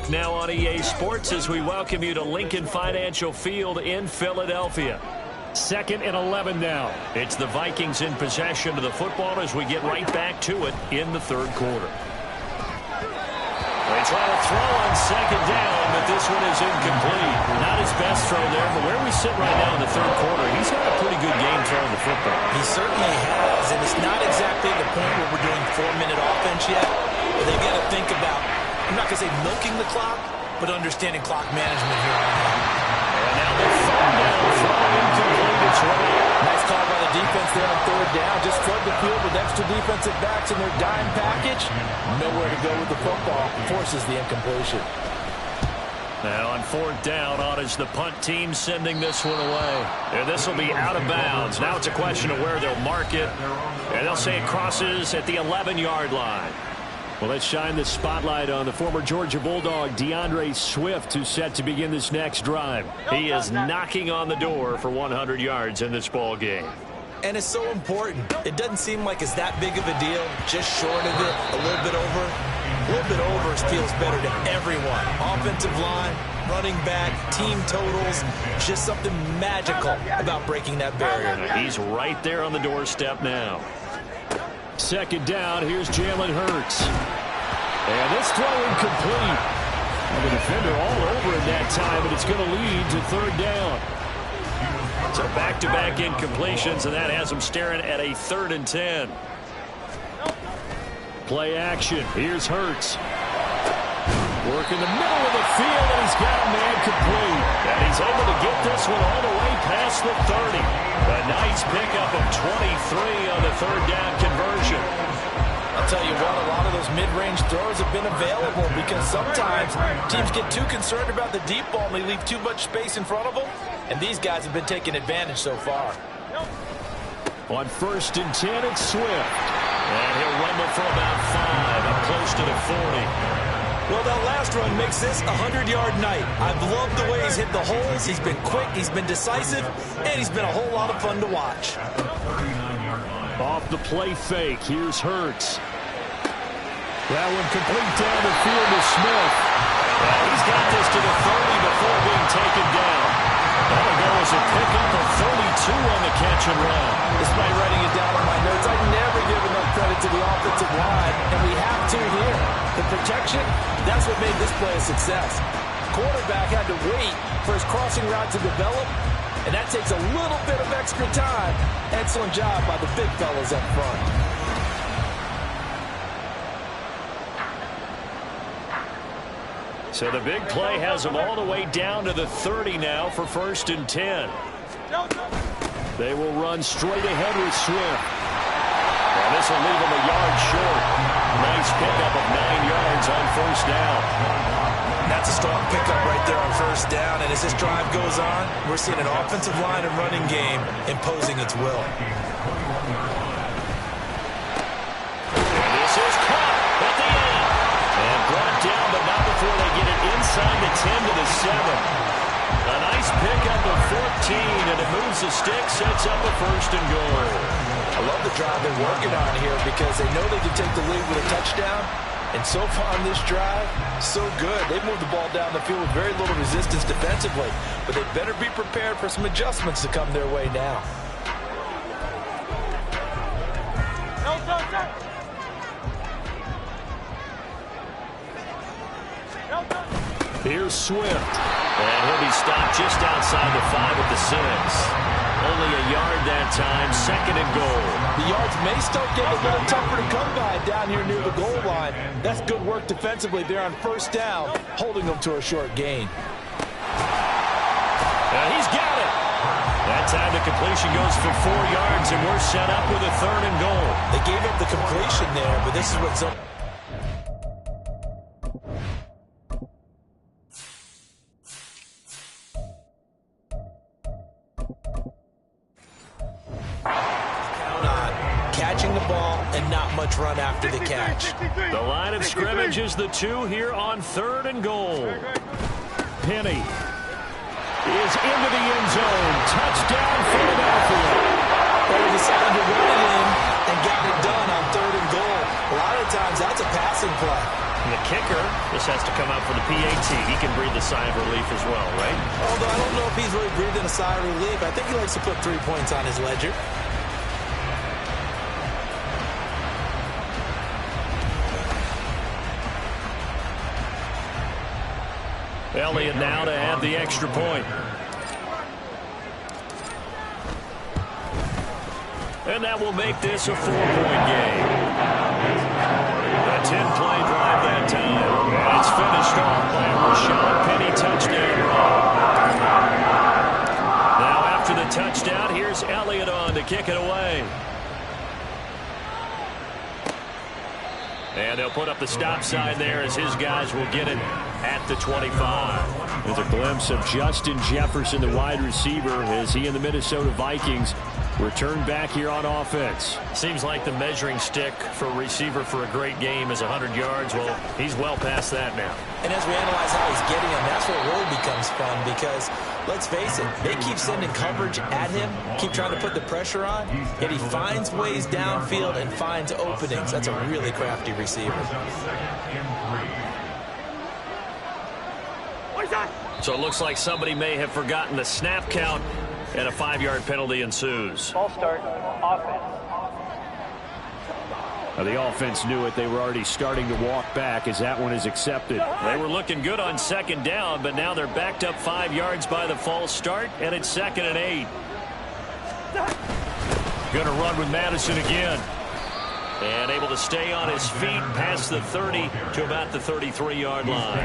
back now on EA Sports as we welcome you to Lincoln Financial Field in Philadelphia. 2nd and 11 now. It's the Vikings in possession of the football as we get right back to it in the third quarter. They try to throw on 2nd down, but this one is incomplete. Not his best throw there, but where we sit right now in the third quarter, he's had a pretty good game throwing the football. He certainly has, and it's not exactly the point where we're doing 4-minute offense yet. But they've got to think about, I'm not going to say milking the clock, but understanding clock management here on out. And now the third down throw incomplete. It's right. Nice call by the defense there on 3rd down. Just flood the field with extra defensive backs in their dime package. Nowhere to go with the football. Forces the incompletion. Now on 4th down, on is the punt team sending this one away. And this will be out of bounds. Now it's a question of where they'll mark it. And they'll say it crosses at the 11-yard line. Well, let's shine the spotlight on the former Georgia Bulldog, DeAndre Swift, who's set to begin this next drive. He is knocking on the door for 100 yards in this ball game. And it's so important. It doesn't seem like it's that big of a deal. Just short of it, a little bit over. A little bit over feels better to everyone. Offensive line, running back, team totals. Just something magical about breaking that barrier. He's right there on the doorstep now. 2nd down, here's Jalen Hurts. And this throw incomplete. And the defender all over it that time, but it's going to lead to 3rd down. So back-to-back incompletions, and that has him staring at a 3rd and 10. Play action. Here's Hurts. Work in the middle of the field, and he's got a man complete. And he's able to get this one all the way past the 30. A nice pickup of 23 on the 3rd down conversion. I'll tell you what, a lot of those mid-range throws have been available because sometimes teams get too concerned about the deep ball and they leave too much space in front of them. And these guys have been taking advantage so far. On 1st and 10, it's Swift. And he'll rumble for about 5, up close to the 40. Well, that last run makes this a 100-yard night. I've loved the way he's hit the holes. He's been quick, he's been decisive, and he's been a whole lot of fun to watch. Off the play fake, here's Hurts. That one complete down the field to Smith. And he's got this to the 30 before being taken down. That'll go as a pickup of 32 on the catch and run. Despite writing it down on my notes, I never give enough credit to the offensive line, and we have to here. The protection, that's what made this play a success. Quarterback had to wait for his crossing route to develop, and that takes a little bit of extra time. Excellent job by the big fellas up front. So the big play has them all the way down to the 30 now for 1st and 10. They will run straight ahead with Swift. And this will leave them a yard short. Nice pickup of 9 yards on 1st down. That's a strong pickup right there on 1st down. And as this drive goes on, we're seeing an offensive line and running game imposing its will. And this is caught at the end. And brought down, but not before they get it inside the 10 to the 7. A nice pickup of 14, and it moves the stick, sets up a 1st and goal. I love the drive they're working on here because they know they can take the lead with a touchdown. And so far on this drive, so good. They've moved the ball down the field with very little resistance defensively. But they better be prepared for some adjustments to come their way now. Here's Swift. And he'll be stopped just outside the 5 at the 6. Only a yard that time, 2nd and goal. The yards may start getting a little tougher to come by down here near the goal line. That's good work defensively there on 1st down, holding them to a short gain. And he's got it. That time the completion goes for 4 yards, and we're set up with a 3rd and goal. They gave up the completion there, but this is what's up. Catching the ball and not much run after the catch. The line of scrimmage is the 2 here on 3rd and goal. Penny is into the end zone. Touchdown, Philadelphia. They decided to run it in and got it done on 3rd and goal. A lot of times that's a passing play. And the kicker just has to come out for the PAT. He can breathe a sigh of relief as well, right? Although I don't know if he's really breathing a sigh of relief. I think he likes to put 3 points on his ledger. Elliott now to add the extra point. And that will make this a 4-point game. A 10-play drive that time. And it's finished off by a Rashad Penny touchdown run. Now after the touchdown, here's Elliott on to kick it away. And they'll put up the stop sign there as his guys will get it at the 25. There's a glimpse of Justin Jefferson, the wide receiver, as he and the Minnesota Vikings return back here on offense. Seems like the measuring stick for a receiver for a great game is 100 yards. Well, he's well past that now. And as we analyze how he's getting him, that's where it really becomes fun because, let's face it, they keep sending coverage at him, keep trying to put the pressure on, yet he finds ways downfield and finds openings. That's a really crafty receiver. So it looks like somebody may have forgotten the snap count, and a 5-yard penalty ensues. Ball start, offense. Now the offense knew it. They were already starting to walk back as that one is accepted. They were looking good on second down, but now they're backed up 5 yards by the false start, and it's 2nd and 8. Going to run with Madison again. And able to stay on his feet past the 30 to about the 33-yard line.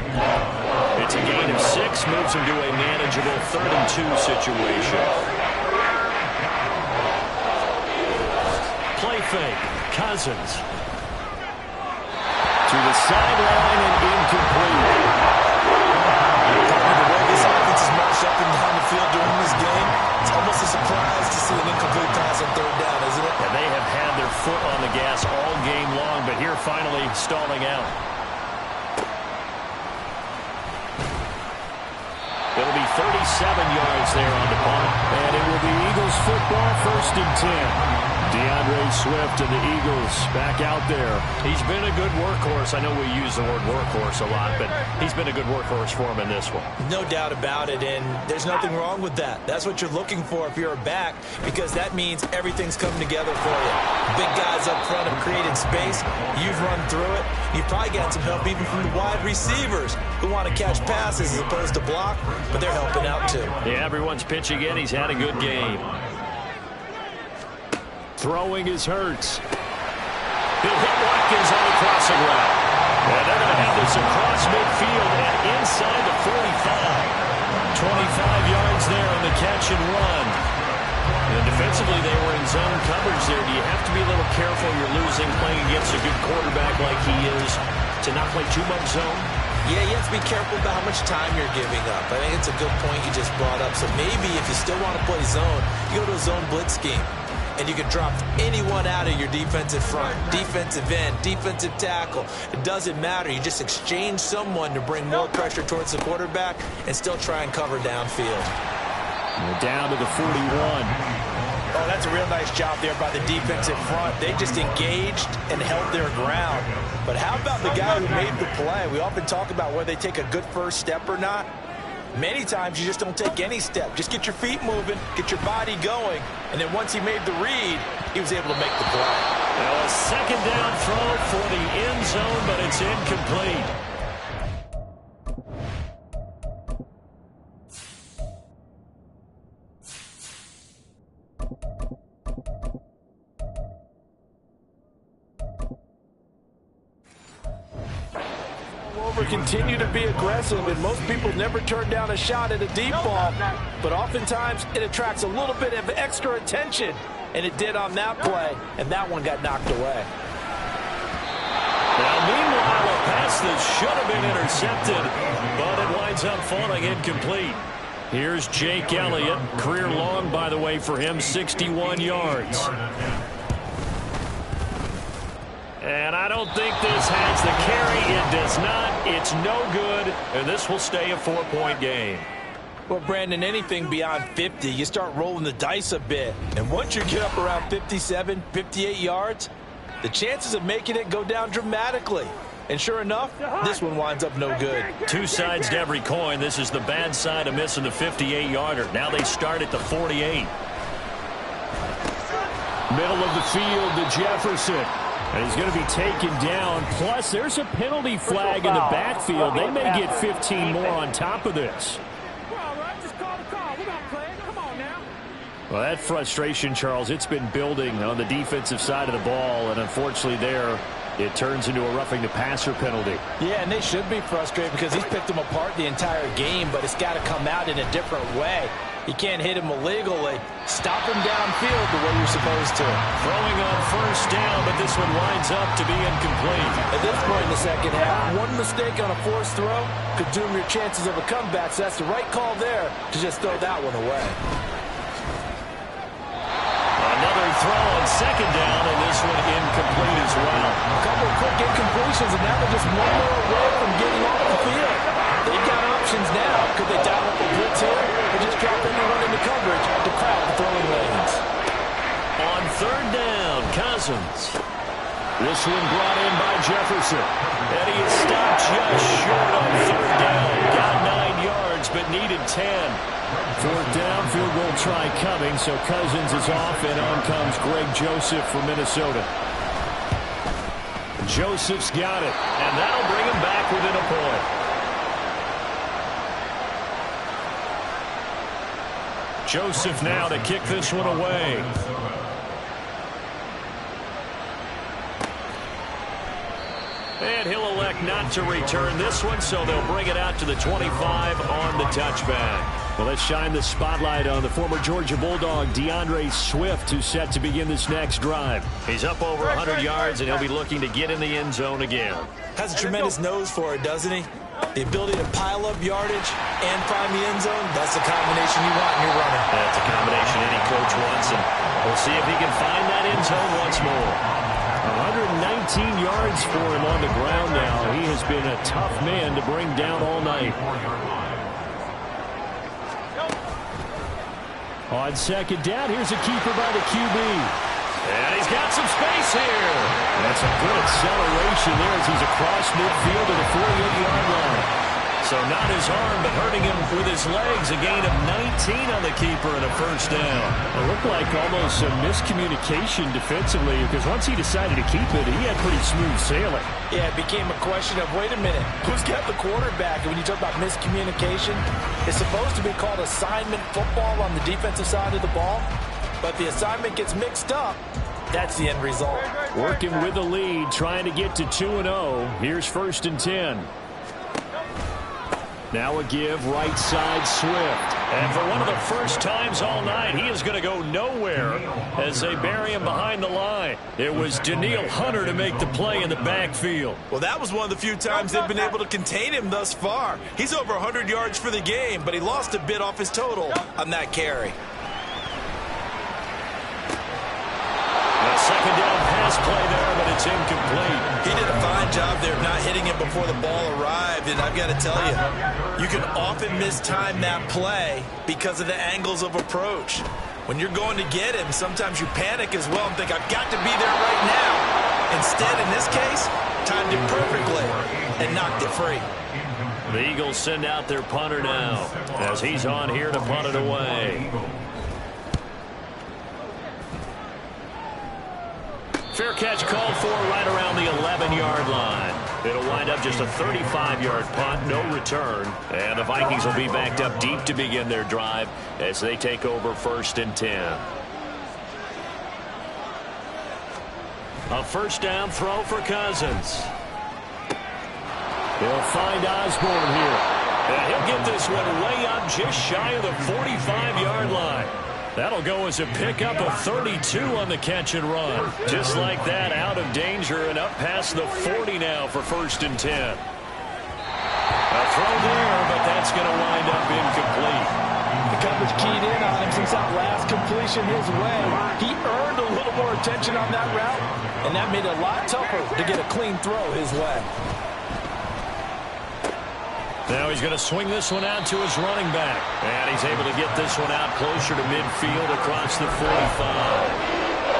It's a gain of 6, moves him to a manageable 3rd and 2 situation. Play fake. Cousins. To the sideline and incomplete. The way this offense is marched up and down the field during this game, it's almost a surprise to see an incomplete pass on 3rd down, isn't it? And they have had their foot on the gas all game long, but here finally stalling out. It'll be 37 yards there on the punt, and it will be Eagles football, 1st and 10. DeAndre Swift and the Eagles back out there. He's been a good workhorse. I know we use the word workhorse a lot, but he's been a good workhorse for him in this one. No doubt about it, and there's nothing wrong with that. That's what you're looking for if you're a back, because that means everything's coming together for you. Big guys up front have created space. You've run through it. You've probably got some help even from the wide receivers who want to catch passes as opposed to block, but they're helping out too. Yeah, everyone's pitching in. He's had a good game. Throwing is Hurts. He'll hit Watkins on the crossing route. And they're going to have this across midfield and inside the 45. 25 yards there on the catch and run. And defensively, they were in zone coverage there. Do you have to be a little careful? You're losing playing against a good quarterback like he is to not play too much zone? Yeah, you have to be careful about how much time you're giving up. I think it's a good point you just brought up. So maybe if you still want to play zone, you go to a zone blitz scheme. And you can drop anyone out of your defensive front, defensive end, defensive tackle. It doesn't matter. You just exchange someone to bring more pressure towards the quarterback and still try and cover downfield. We're down to the 41. Oh, that's a real nice job there by the defensive front. They just engaged and held their ground. But how about the guy who made the play? We often talk about whether they take a good first step or not. Many times you just don't take any step. Just get your feet moving, get your body going, and then once he made the read, he was able to make the play. Now a 2nd down throw for the end zone, but it's incomplete. Continue to be aggressive, and most people never turn down a shot at a deep ball, but oftentimes it attracts a little bit of extra attention, and it did on that play, and that one got knocked away. Now, meanwhile, a pass that should have been intercepted, but it winds up falling incomplete. Here's Jake Elliott, career long, by the way, for him, 61 yards. And I don't think this has the carry. It does not. It's no good. And this will stay a 4-point game. Well, Brandon, anything beyond 50, you start rolling the dice a bit. And once you get up around 57, 58 yards, the chances of making it go down dramatically. And sure enough, this one winds up no good. Two sides to every coin. This is the bad side of missing the 58-yarder. Now they start at the 48. Middle of the field to Jefferson. And he's going to be taken down. Plus, there's a penalty flag in the backfield. They may get 15 more on top of this. Well, that frustration, Charles, it's been building on the defensive side of the ball. And unfortunately there, it turns into a roughing the passer penalty. Yeah, and they should be frustrated because he's picked them apart the entire game, but it's got to come out in a different way. You can't hit him illegally. Stop him downfield the way you're supposed to. Throwing on first down, but this one winds up to be incomplete. At this point in the second half, one mistake on a forced throw could doom your chances of a comeback, so that's the right call there to just throw that one away. Another throw on second down, and this one incomplete as well. A couple of quick incompletions, and now they're just one more away from getting off the field. They've got options now. Could they dial up a blitz here or just drop everyone into coverage to crowd the throwing lanes? On third down, Cousins. This one brought in by Jefferson. And he is stopped just short on third down. Got 9 yards, but needed 10. Fourth down, field goal try coming, so Cousins is off, and on comes Greg Joseph from Minnesota. Joseph's got it, and that'll bring him back within a point. Joseph now to kick this one away. And he'll elect not to return this one, so they'll bring it out to the 25 on the touchback. Well, let's shine the spotlight on the former Georgia Bulldog, DeAndre Swift, who's set to begin this next drive. He's up over 100 yards, and he'll be looking to get in the end zone again. Has a tremendous nose for it, doesn't he? The ability to pile up yardage and find the end zone, that's the combination you want in your runner. That's a combination any coach wants, and we'll see if he can find that end zone once more. 119 yards for him on the ground now. He has been a tough man to bring down all night. On second down, here's a keeper by the QB. And he's got some space here. That's a good acceleration there as he's across midfield to the 48-yard line. So not his arm, but hurting him with his legs. A gain of 19 on the keeper and a first down. It looked like almost some miscommunication defensively because once he decided to keep it, he had pretty smooth sailing. Yeah, it became a question of, wait a minute, who's got the quarterback? And when you talk about miscommunication, it's supposed to be called assignment football on the defensive side of the ball. But the assignment gets mixed up. That's the end result. Working with the lead, trying to get to 2-0. Here's first and 10. Now a give, right side Swift. And for one of the first times all night, he is going to go nowhere as they bury him behind the line. It was Daniil Hunter to make the play in the backfield. Well, that was one of the few times they've been able to contain him thus far. He's over 100 yards for the game, but he lost a bit off his total on that carry. A second down pass play there, but it's incomplete. He did a fine job there of not hitting him before the ball arrived, and I've got to tell you, you can often mistime that play because of the angles of approach. When you're going to get him, sometimes you panic as well and think, I've got to be there right now. Instead, in this case, timed it perfectly and knocked it free. The Eagles send out their punter now as he's on here to punt it away. Fair catch called for right around the 11-yard line. It'll wind up just a 35-yard punt, no return. And the Vikings will be backed up deep to begin their drive as they take over first and 10. A first down throw for Cousins. They'll find Osborne here. And he'll get this one way up just shy of the 45-yard line. That'll go as a pickup of 32 on the catch and run. Just like that, out of danger and up past the 40 now for first and 10. A throw there, but that's going to wind up incomplete. The coverage keyed in on him since that last completion his way. He earned a little more attention on that route, and that made it a lot tougher to get a clean throw his way. Now he's going to swing this one out to his running back. And he's able to get this one out closer to midfield across the 45.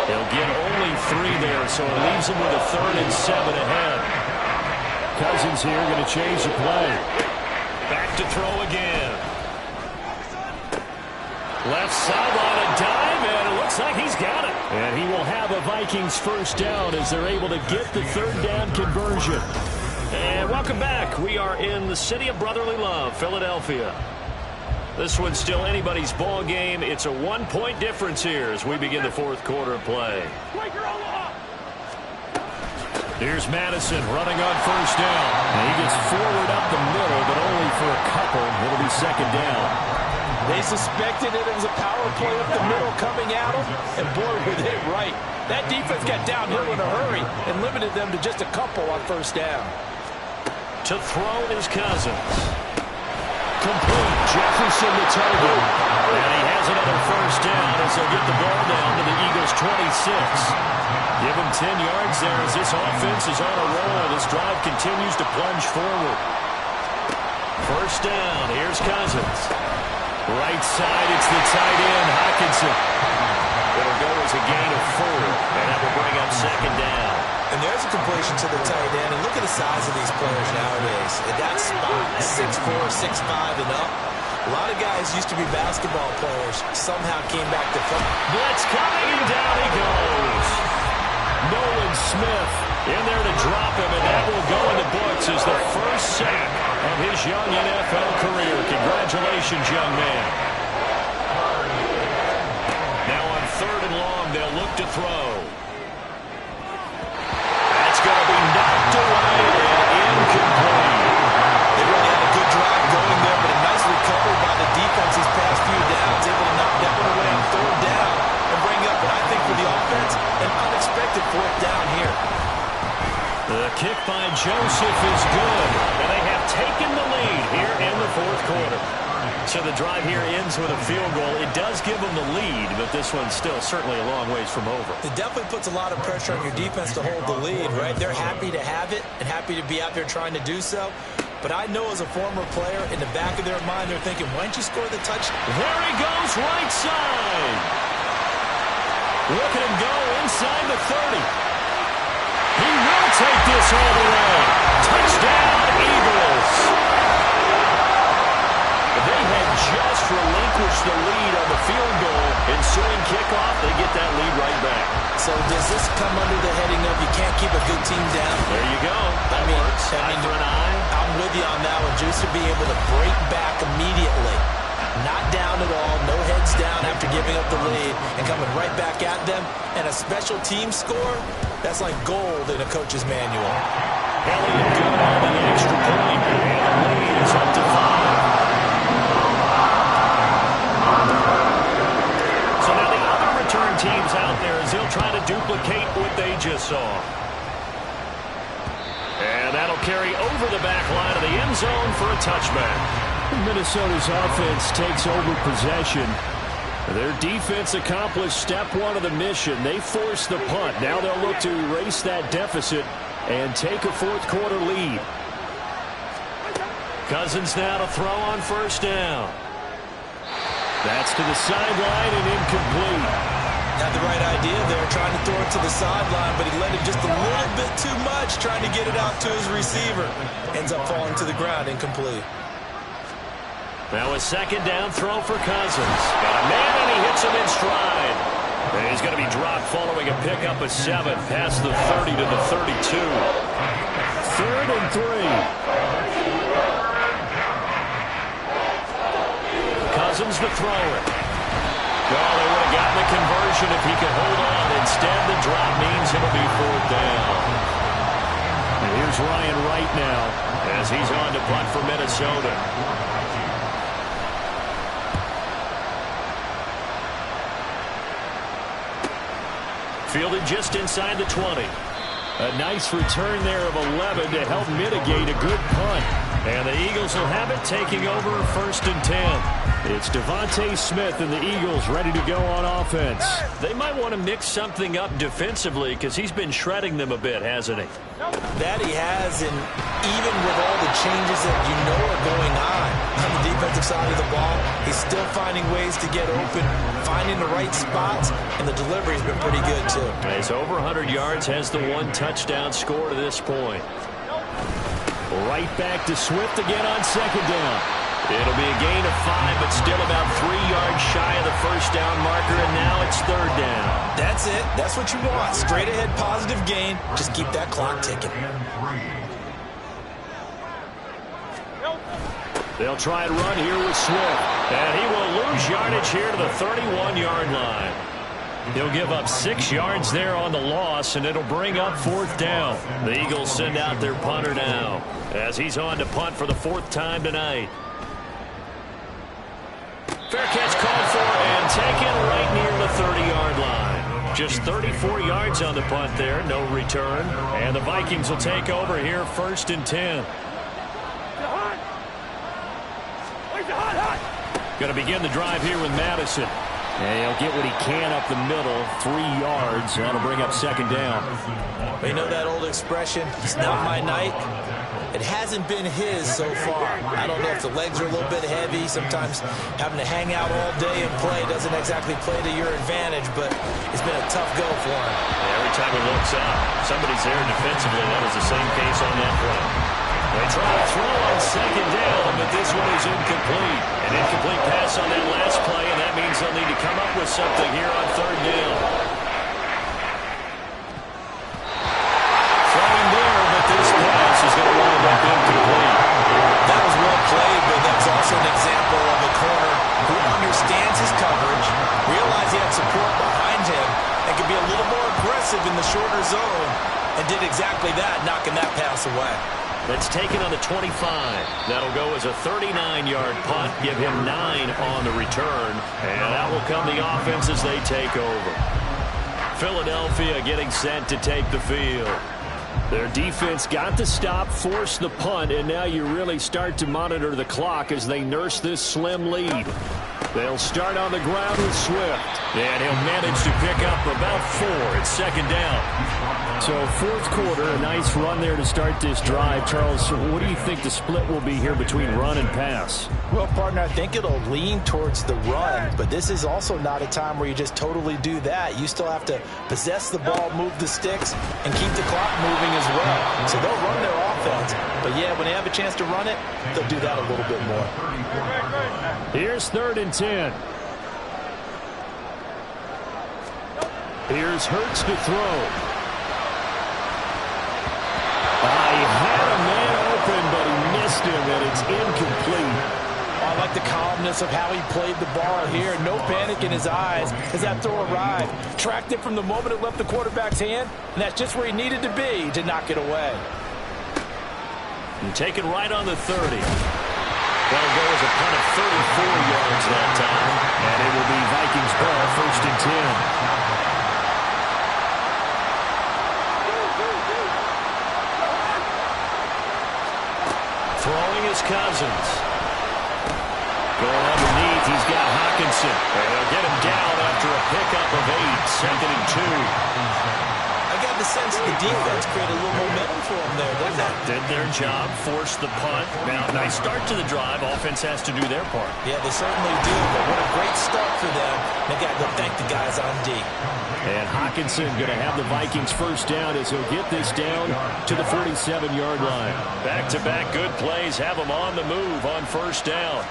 He'll get only 3 there, so it leaves him with a 3rd and 7 ahead. Cousins here going to change the play. Back to throw again. Left sideline, a dive, and it looks like he's got it. And he will have a Vikings first down as they're able to get the third down conversion. And welcome back. We are in the city of brotherly love, Philadelphia. This one's still anybody's ball game. It's a one-point difference here as we begin the fourth quarter play. Here's Madison running on first down. And he gets forward up the middle, but only for a couple. It'll be second down. They suspected it was a power play up the middle coming at them, and boy, were they right. That defense got downhill in a hurry and limited them to just a couple on first down. To throw is Cousins. Complete. Jefferson the target. And he has another first down as they'll get the ball down to the Eagles' 26. Give him 10 yards there as this offense is on a roll. This drive continues to plunge forward. First down. Here's Cousins. Right side, it's the tight end, Hockenson. It'll go as a gain of 4, and that will bring up second down. And there's a completion to the tight end. And look at the size of these players nowadays. At that spot, 6'4", 6'5", and up. A lot of guys used to be basketball players. Somehow came back to football. Blitz coming, and down he goes. Nolan Smith in there to drop him, and that will go in the books as the first sack of his young NFL career. Congratulations, young man. Now on third and long, they'll look to throw. That's going to be knocked away and incomplete. They really had a good drive going there, but a nice recovery by the defense these past few downs. Able to knock that one away on third down and bring up what I think for the offense, an unexpected fourth down here. The kick by Joseph is good, and they have taken the lead here in the fourth quarter. So the drive here ends with a field goal. It does give them the lead, but this one's still certainly a long ways from over. It definitely puts a lot of pressure on your defense to hold the lead, right? They're happy to have it and happy to be out there trying to do so. But I know as a former player, in the back of their mind, they're thinking, why don't you score the touchdown? There he goes, right side. Look at him go inside the 30. He will take this all the way. Touchdown, Eagles. They had just relinquished the lead on the field goal. Ensuing kickoff, they get that lead right back. So does this come under the heading of you can't keep a good team down? There you go. That works. Eye for an eye. I'm with you on that one. Just to be able to break back immediately. Not down at all. No heads down after giving up the lead and coming right back at them. And a special team score, that's like gold in a coach's manual. Elliott good on the extra point. And the lead is up to 5. So now the other return teams out there as they'll try to duplicate what they just saw. And that'll carry over the back line of the end zone for a touchback. Minnesota's offense takes over possession. Their defense accomplished step one of the mission. They forced the punt. Now they'll look to erase that deficit and take a fourth quarter lead. Cousins now to throw on first down. That's to the sideline and incomplete. Had the right idea there, trying to throw it to the sideline, but he let it just a little bit too much, trying to get it out to his receiver. Ends up falling to the ground, incomplete. Now a second down throw for Cousins. Got a man, and he hits him in stride. And he's going to be dropped following a pickup of 7 past the 30 to the 32. 3rd and 3. Cousins the thrower. Well, they would have gotten the conversion if he could hold on. Instead, the drop means it'll be 4th down. And here's Ryan Wright now as he's on to punt for Minnesota. Fielded just inside the 20. A nice return there of 11 to help mitigate a good punt. And the Eagles will have it, taking over 1st and 10. It's Devontae Smith and the Eagles ready to go on offense. They might want to mix something up defensively because he's been shredding them a bit, hasn't he? That he has, and even with all the changes that you know are going on the defensive side of the ball, he's still finding ways to get open, finding the right spots, and the delivery's been pretty good too. He's over 100 yards, has the 1 touchdown score to this point. Right back to Swift again on second down. It'll be a gain of 5, but still about 3 yards shy of the first down marker, and now it's third down. That's it. That's what you want. Straight ahead positive gain. Just keep that clock ticking. They'll try and run here with Swift. And he will lose yardage here to the 31-yard line. He'll give up 6 yards there on the loss, and it'll bring up fourth down. The Eagles send out their punter now as he's on to punt for the 4th time tonight. Fair catch called for and taken right near the 30-yard line. Just 34 yards on the punt there, no return. And the Vikings will take over here 1st and 10. Going to begin the drive here with Madison. And he'll get what he can up the middle, 3 yards. That'll bring up second down. You know that old expression, it's not my night? It hasn't been his so far. I don't know if the legs are a little bit heavy. Sometimes having to hang out all day and play doesn't exactly play to your advantage, but it's been a tough go for him. Every time he looks up, somebody's there defensively. That was the same case on that play. They try to throw on second down, but this one is incomplete. An incomplete pass on that last play, and that means they'll need to come up with something here on third down. Throwing there, but this pass is going to wind up incomplete. That was well played, but that's also an example of a corner who understands his coverage, realized he had support behind him, and could be a little more aggressive in the shorter zone, and did exactly that, knocking that pass away. That's taken on the 25. That'll go as a 39-yard punt, give him 9 on the return, and that will come the offense as they take over. Philadelphia getting set to take the field. Their defense got the stop, forced the punt, and now you really start to monitor the clock as they nurse this slim lead. They'll start on the ground with Swift, and he'll manage to pick up about 4 at second down. So 4th quarter, a nice run there to start this drive. Charles, what do you think the split will be here between run and pass? Well, partner, I think it'll lean towards the run, but this is also not a time where you just totally do that. You still have to possess the ball, move the sticks, and keep the clock moving as well. So they'll run their offense, but yeah, when they have a chance to run it, they'll do that a little bit more. Here's 3rd and 10. Here's Hurts to throw. He had a man open, but he missed him, and it's incomplete. I like the calmness of how he played the ball here. No panic in his eyes as that throw arrived. Tracked it from the moment it left the quarterback's hand, and that's just where he needed to be to knock it away. And taken right on the 30. That'll go as a punt of 34 yards that time, and it will be Vikings ball, 1st and 10. Throwing is Cousins. Going underneath, he's got Hockenson. And they'll get him down after a pickup of 8, 2nd and 2. I got the sense the defense created a little momentum for him there, didn't they? Did their job, forced the punt. Now, nice start to the drive. Offense has to do their part. Yeah, they certainly do, but what a great start for them. They got to go thank the guys on D. And Hockenson going to have the Vikings first down as he'll get this down to the 47-yard line. Back-to-back good plays have them on the move on first down.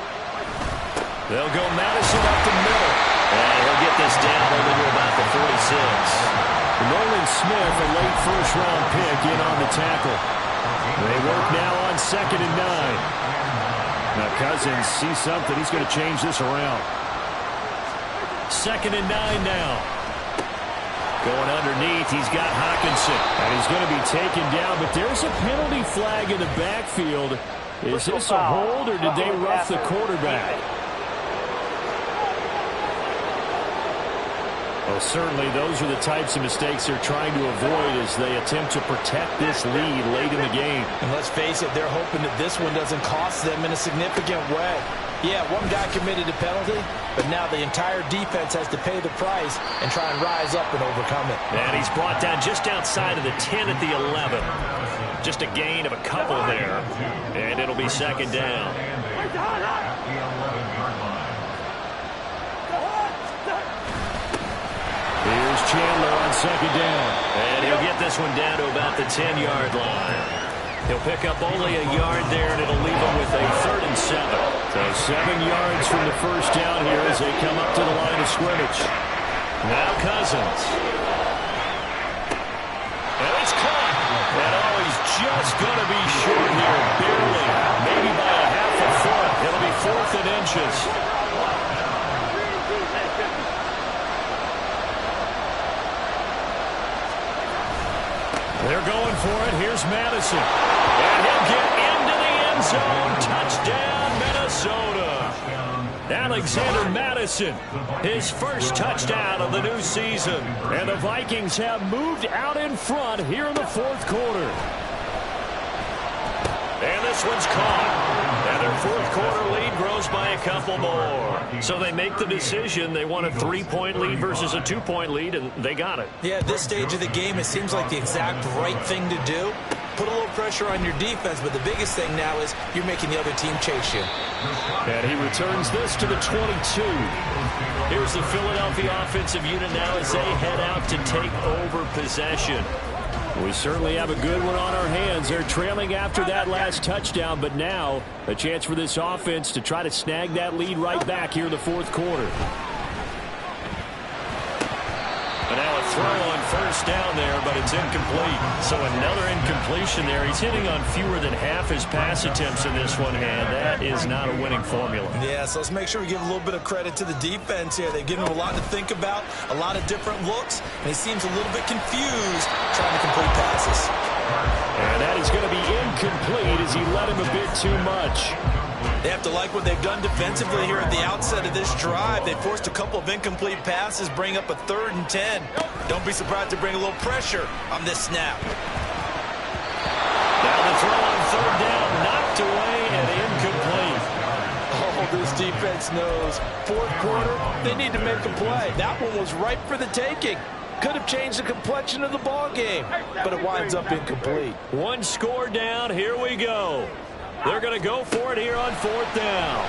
They'll go Madison up the middle. And he'll get this down over to about the 46. Nolan Smith, a late first-round pick, in on the tackle. They work now on 2nd and 9. Now Cousins sees something. He's going to change this around. 2nd and 9 now. Going underneath, he's got Hockenson. And he's going to be taken down, but there's a penalty flag in the backfield. Is this a hold, or did they rough the quarterback? Well, certainly those are the types of mistakes they're trying to avoid as they attempt to protect this lead late in the game. And let's face it, they're hoping that this one doesn't cost them in a significant way. Yeah, one guy committed a penalty, but now the entire defense has to pay the price and try and rise up and overcome it. And he's brought down just outside of the 10 at the 11. Just a gain of a couple there. And it'll be 2nd down. Here's Chandler on 2nd down. And he'll get this one down to about the 10-yard line. He'll pick up only a yard there, and it'll leave him with a 3rd and 7. So 7 yards from the first down here as they come up to the line of scrimmage. Now Cousins. And it's caught. And he's just going to be short here, barely, maybe by a half a foot. It'll be 4th and inches. They're going for it. Here's Madison. And he'll get into the end zone. Touchdown, Minnesota. Alexander Madison, his first touchdown of the new season. And the Vikings have moved out in front here in the 4th quarter. And this one's caught. And their 4th quarter lead grows by a couple more. So they make the decision. They want a 3-point lead versus a 2-point lead, and they got it. Yeah, at this stage of the game, it seems like the exact right thing to do. Put a little pressure on your defense, but the biggest thing now is you're making the other team chase you. And he returns this to the 22. Here's the Philadelphia offensive unit now as they head out to take over possession. We certainly have a good one on our hands. They're trailing after that last touchdown, but now a chance for this offense to try to snag that lead right back here in the 4th quarter. And now a throw on first down there, but it's incomplete. So another incompletion there. He's hitting on fewer than half his pass attempts in this one, and that is not a winning formula. Yeah, so let's make sure we give a little bit of credit to the defense here. They've given him a lot to think about, a lot of different looks, and he seems a little bit confused trying to complete passes. And that is going to be incomplete as he let him a bit too much. They have to like what they've done defensively here at the outset of this drive. They forced a couple of incomplete passes, bring up a 3rd and 10. Don't be surprised to bring a little pressure on this snap. Now the throw on 3rd down, knocked away and incomplete. Oh, this defense knows. 4th quarter, they need to make a play. That one was ripe for the taking. Could have changed the complexion of the ball game, but it winds up incomplete. One score down. Here we go. They're going to go for it here on 4th down.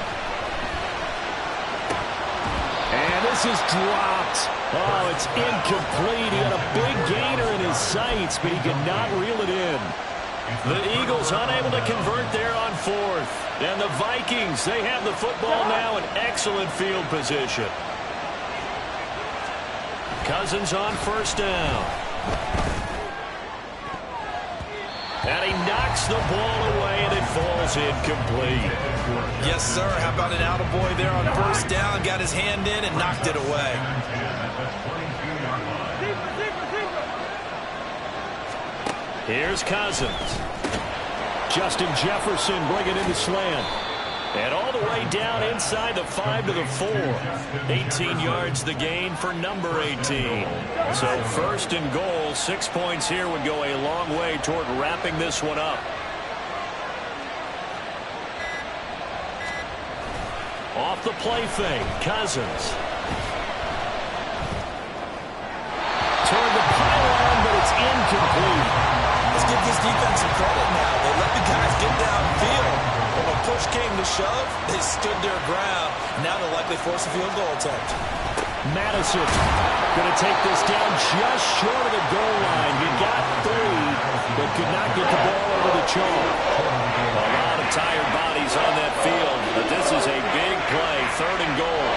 And this is dropped. Oh, it's incomplete. He had a big gainer in his sights, but he could not reel it in. The Eagles unable to convert there on 4th. And the Vikings, they have the football now in excellent field position. Cousins on first down. And he knocks the ball away, and it falls incomplete. Yes, sir. How about an attaboy there on first down? Got his hand in and knocked it away. Here's Cousins. Justin Jefferson bringing in the slant. And all the way down inside the 5 to the 4. 18 yards the gain for number 18. So 1st and goal, 6 points here would go a long way toward wrapping this one up. Off the play fake, Cousins. Toward the pylon, but it's incomplete. Let's give this defense some credit now. They let the guys get downfield. But when push came to shove, they stood their ground. Now they'll likely force a field goal attempt. Madison going to take this down just short of the goal line. He got 3, but could not get the ball over the chalk. A lot of tired bodies on that field, but this is a big play, 3rd and goal.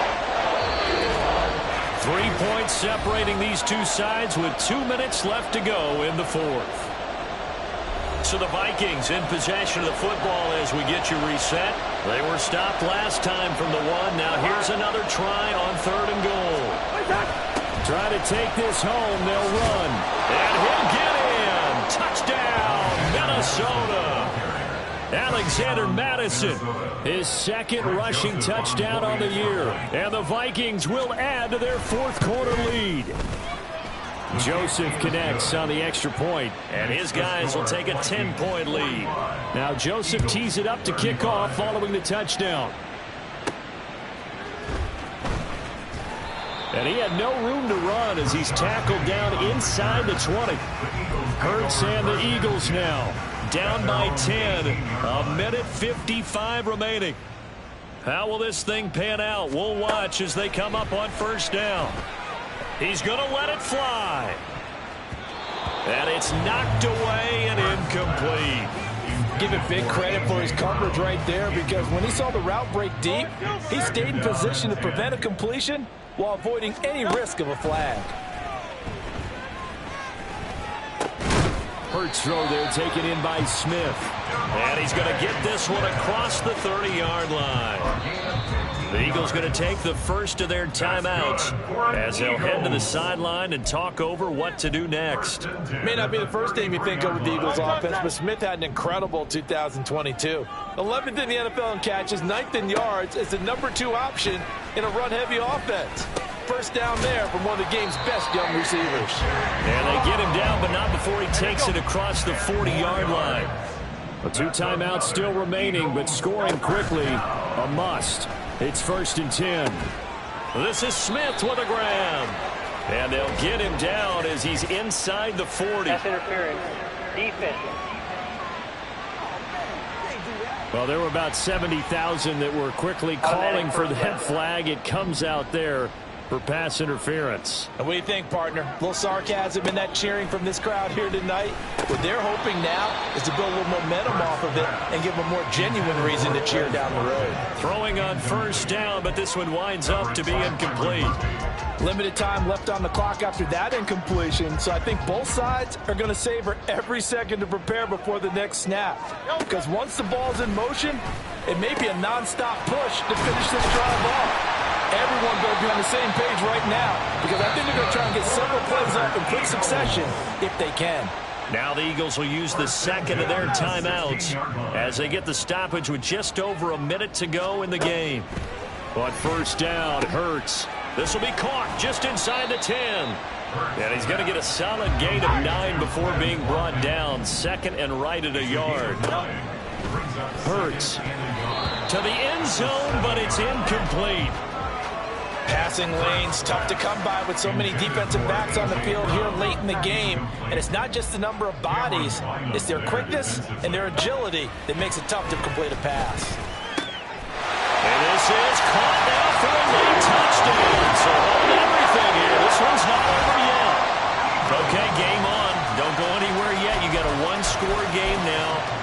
3 points separating these two sides with 2 minutes left to go in the 4th. So the Vikings in possession of the football as we get you reset. They were stopped last time from the 1. Now here's another try on 3rd and goal. Try to take this home. They'll run. And he'll get in. Touchdown, Minnesota. Alexander Madison, his 2nd rushing touchdown on the year. And the Vikings will add to their 4th quarter lead. Joseph connects on the extra point, and his guys will take a 10-point lead. Now Joseph tees it up to kick off following the touchdown. And he had no room to run as he's tackled down inside the 20. Hurts and the Eagles now down by 10. A minute 55 remaining. How will this thing pan out? We'll watch as they come up on first down. He's going to let it fly. And it's knocked away and incomplete. give it big credit for his coverage right there, because when he saw the route break deep, he stayed in position to prevent a completion while avoiding any risk of a flag. Hurts throw there taken in by Smith. And he's going to get this one across the 30-yard line. The Eagles going to take the first of their timeouts as they'll head to the sideline and talk over what to do next. May not be the first name you think of with the Eagles offense, but Smith had an incredible 2022. 11th in the NFL in catches, 9th in yards, is the #2 option in a run-heavy offense. First down there from one of the game's best young receivers. And they get him down, but not before he takes it across the 40-yard line. 2 timeouts still remaining, but scoring quickly, a must. It's 1st and 10. This is Smith with a grab. And they'll get him down as he's inside the 40. Pass interference. Defense. Well, there were about 70,000 that were quickly calling for that flag. It comes out there for pass interference. And what do you think, partner? A little sarcasm in that cheering from this crowd here tonight. What they're hoping now is to build a little momentum off of it and give them a more genuine reason to cheer down the road. Throwing on 1st down, but this one winds up to be incomplete. Limited time left on the clock after that incompletion, so I think both sides are going to savor every second to prepare before the next snap. Because once the ball's in motion, it may be a nonstop push to finish this drive off. Everyone better be on the same page right now, because I think they're going to try and get several plays up in quick succession if they can. Now the Eagles will use the second of their timeouts as they get the stoppage with just over a minute to go in the game. But 1st down, Hurts. This will be caught just inside the 10. And he's going to get a solid gain of 9 before being brought down. 2nd and right at a yard. Hurts to the end zone, but it's incomplete. Passing lanes, tough to come by with so many defensive backs on the field here late in the game. And it's not just the number of bodies, it's their quickness and their agility that makes it tough to complete a pass. And this is caught now for a late touchdown. So hold everything here. This one's not over yet. Okay, game on. Don't go anywhere yet. You got a 1-score game now.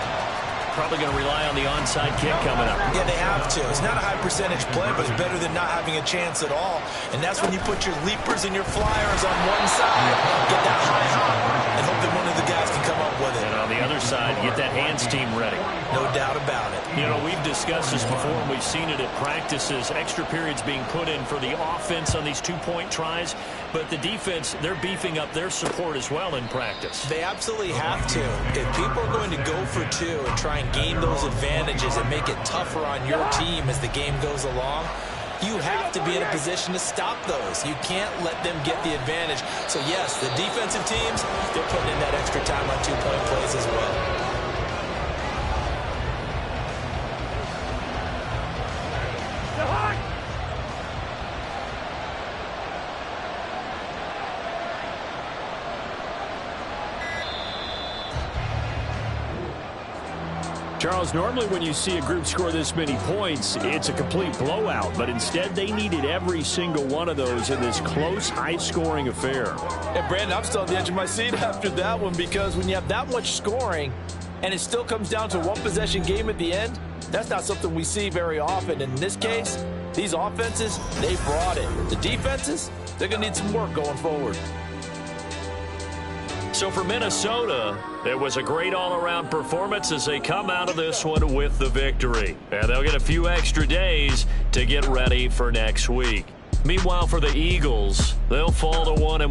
Probably going to rely on the onside kick coming up. Yeah, they have to. It's not a high percentage play, but it's better than not having a chance at all. And that's when you put your leapers and your flyers on one side, get that high hop, and hope that one of the guys can come up with it. And on the other side, get that hands team ready. No doubt about it. You know, we've discussed this before, and we've seen it at practices. Extra periods being put in for the offense on these 2-point tries. But the defense, they're beefing up their support as well in practice. They absolutely have to. If people are going to go for 2 and try and gain those advantages and make it tougher on your team as the game goes along, you have to be in a position to stop those. You can't let them get the advantage. So, yes, the defensive teams, they're putting in that extra time on 2-point plays as well. Charles, normally when you see a group score this many points, it's a complete blowout. But instead, they needed every single one of those in this close, high-scoring affair. And, Brandon, I'm still on the edge of my seat after that one, because when you have that much scoring and it still comes down to a one-possession game at the end, that's not something we see very often. In this case, these offenses, they brought it. The defenses, they're going to need some work going forward. So for Minnesota, it was a great all-around performance as they come out of this one with the victory. And they'll get a few extra days to get ready for next week. Meanwhile, for the Eagles, they'll fall to 1-1.